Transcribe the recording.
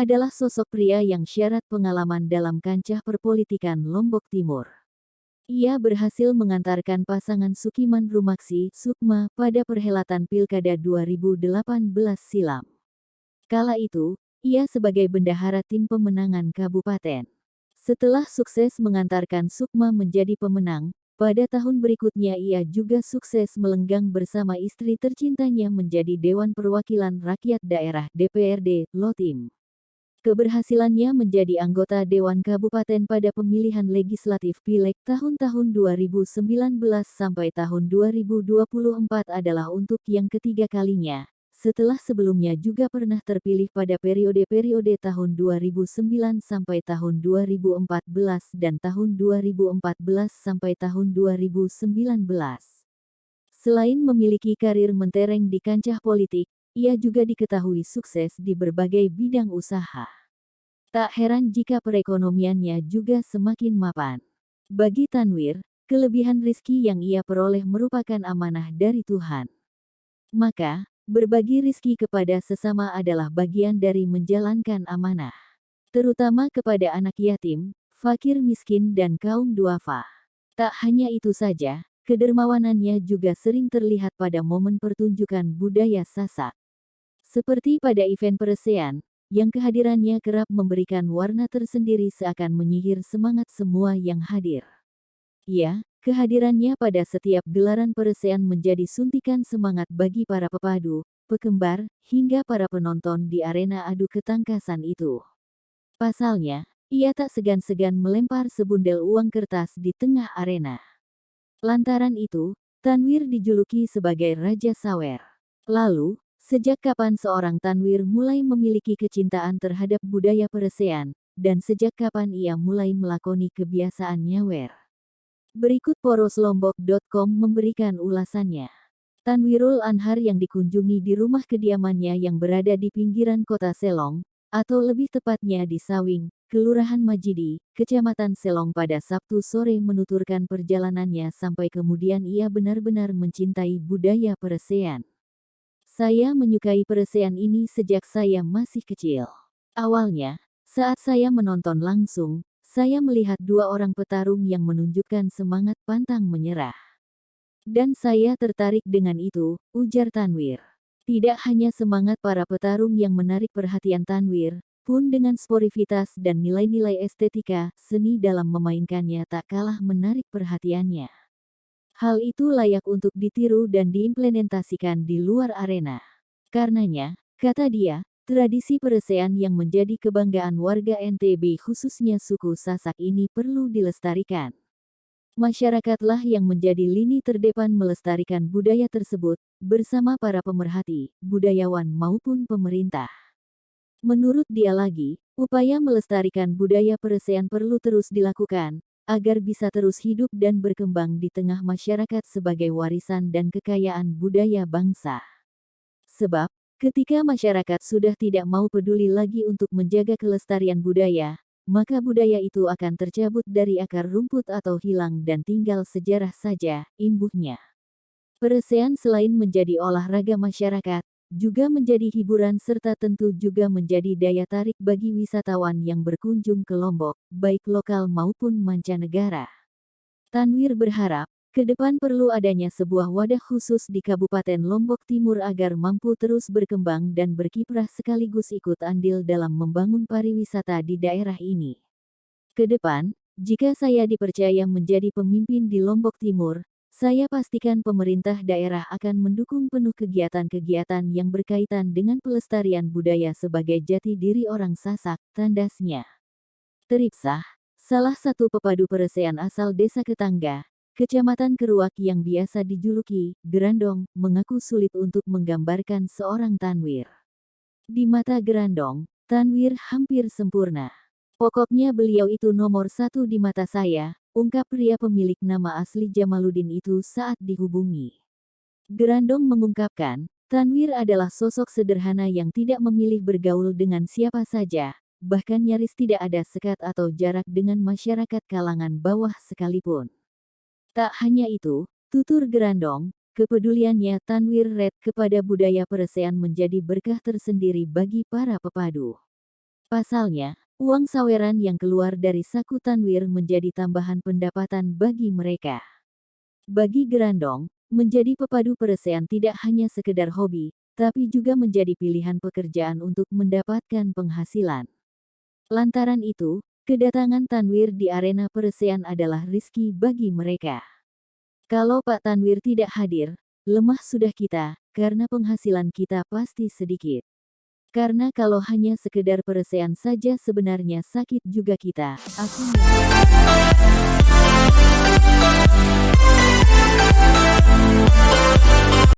adalah sosok pria yang syarat pengalaman dalam kancah perpolitikan Lombok Timur. Ia berhasil mengantarkan pasangan Sukiman Rumaksi, Sukma, pada perhelatan Pilkada 2018 silam. Kala itu, ia sebagai bendahara tim pemenangan kabupaten. Setelah sukses mengantarkan Sukma menjadi pemenang, pada tahun berikutnya ia juga sukses melenggang bersama istri tercintanya menjadi Dewan Perwakilan Rakyat Daerah (DPRD) Lotim. Keberhasilannya menjadi anggota Dewan Kabupaten pada pemilihan legislatif Pileg tahun-tahun 2019 sampai tahun 2024 adalah untuk yang ketiga kalinya, setelah sebelumnya juga pernah terpilih pada periode-periode tahun 2009 sampai tahun 2014 dan tahun 2014 sampai tahun 2019. Selain memiliki karir mentereng di kancah politik, ia juga diketahui sukses di berbagai bidang usaha. Tak heran jika perekonomiannya juga semakin mapan. Bagi Tanwir, kelebihan rizki yang ia peroleh merupakan amanah dari Tuhan. Maka, berbagi rizki kepada sesama adalah bagian dari menjalankan amanah. Terutama kepada anak yatim, fakir miskin dan kaum duafa. Tak hanya itu saja, kedermawanannya juga sering terlihat pada momen pertunjukan budaya Sasak. Seperti pada event peresean, yang kehadirannya kerap memberikan warna tersendiri seakan menyihir semangat semua yang hadir. Ya, kehadirannya pada setiap gelaran peresean menjadi suntikan semangat bagi para pepadu, pekembar, hingga para penonton di arena adu ketangkasan itu. Pasalnya, ia tak segan-segan melempar sebundel uang kertas di tengah arena. Lantaran itu, Tanwir dijuluki sebagai Raja Sawer. Lalu, sejak kapan seorang Tanwir mulai memiliki kecintaan terhadap budaya peresean, dan sejak kapan ia mulai melakoni kebiasaan nyawer? Berikut poroslombok.com memberikan ulasannya. Tanwirul Anhar yang dikunjungi di rumah kediamannya yang berada di pinggiran kota Selong, atau lebih tepatnya di Sawing, Kelurahan Majidi, Kecamatan Selong pada Sabtu sore menuturkan perjalanannya sampai kemudian ia benar-benar mencintai budaya peresean. Saya menyukai peresean ini sejak saya masih kecil. Awalnya, saat saya menonton langsung, saya melihat dua orang petarung yang menunjukkan semangat pantang menyerah. Dan saya tertarik dengan itu, ujar Tanwir. Tidak hanya semangat para petarung yang menarik perhatian Tanwir, pun dengan sportivitas dan nilai-nilai estetika, seni dalam memainkannya tak kalah menarik perhatiannya. Hal itu layak untuk ditiru dan diimplementasikan di luar arena. Karenanya, kata dia, tradisi peresean yang menjadi kebanggaan warga NTB khususnya suku Sasak ini perlu dilestarikan. Masyarakatlah yang menjadi lini terdepan melestarikan budaya tersebut, bersama para pemerhati, budayawan maupun pemerintah. Menurut dia lagi, upaya melestarikan budaya peresean perlu terus dilakukan, agar bisa terus hidup dan berkembang di tengah masyarakat sebagai warisan dan kekayaan budaya bangsa. Sebab, ketika masyarakat sudah tidak mau peduli lagi untuk menjaga kelestarian budaya, maka budaya itu akan tercabut dari akar rumput atau hilang dan tinggal sejarah saja, imbuhnya. Peresean selain menjadi olahraga masyarakat, juga menjadi hiburan serta tentu juga menjadi daya tarik bagi wisatawan yang berkunjung ke Lombok, baik lokal maupun mancanegara. Tanwir berharap, ke depan perlu adanya sebuah wadah khusus di Kabupaten Lombok Timur agar mampu terus berkembang dan berkiprah sekaligus ikut andil dalam membangun pariwisata di daerah ini. Ke depan, jika saya dipercaya menjadi pemimpin di Lombok Timur, saya pastikan pemerintah daerah akan mendukung penuh kegiatan-kegiatan yang berkaitan dengan pelestarian budaya sebagai jati diri orang Sasak, tandasnya. Teripsah, salah satu pepadu peresean asal desa Ketangga, Kecamatan Keruak yang biasa dijuluki Gerandong, mengaku sulit untuk menggambarkan seorang Tanwir. Di mata Gerandong, Tanwir hampir sempurna. Pokoknya beliau itu nomor satu di mata saya, ungkap pria pemilik nama asli Jamaluddin itu saat dihubungi. Gerandong mengungkapkan, Tanwir adalah sosok sederhana yang tidak memilih bergaul dengan siapa saja, bahkan nyaris tidak ada sekat atau jarak dengan masyarakat kalangan bawah sekalipun. Tak hanya itu, tutur Gerandong, kepeduliannya Tanwir Red kepada budaya peresean menjadi berkah tersendiri bagi para pepadu. Pasalnya, uang saweran yang keluar dari saku Tanwir menjadi tambahan pendapatan bagi mereka. Bagi Gerandong, menjadi pepadu peresean tidak hanya sekedar hobi, tapi juga menjadi pilihan pekerjaan untuk mendapatkan penghasilan. Lantaran itu, kedatangan Tanwir di arena peresean adalah rezeki bagi mereka. Kalau Pak Tanwir tidak hadir, lemah sudah kita, karena penghasilan kita pasti sedikit. Karena kalau hanya sekedar peresean saja sebenarnya sakit juga kita. Aku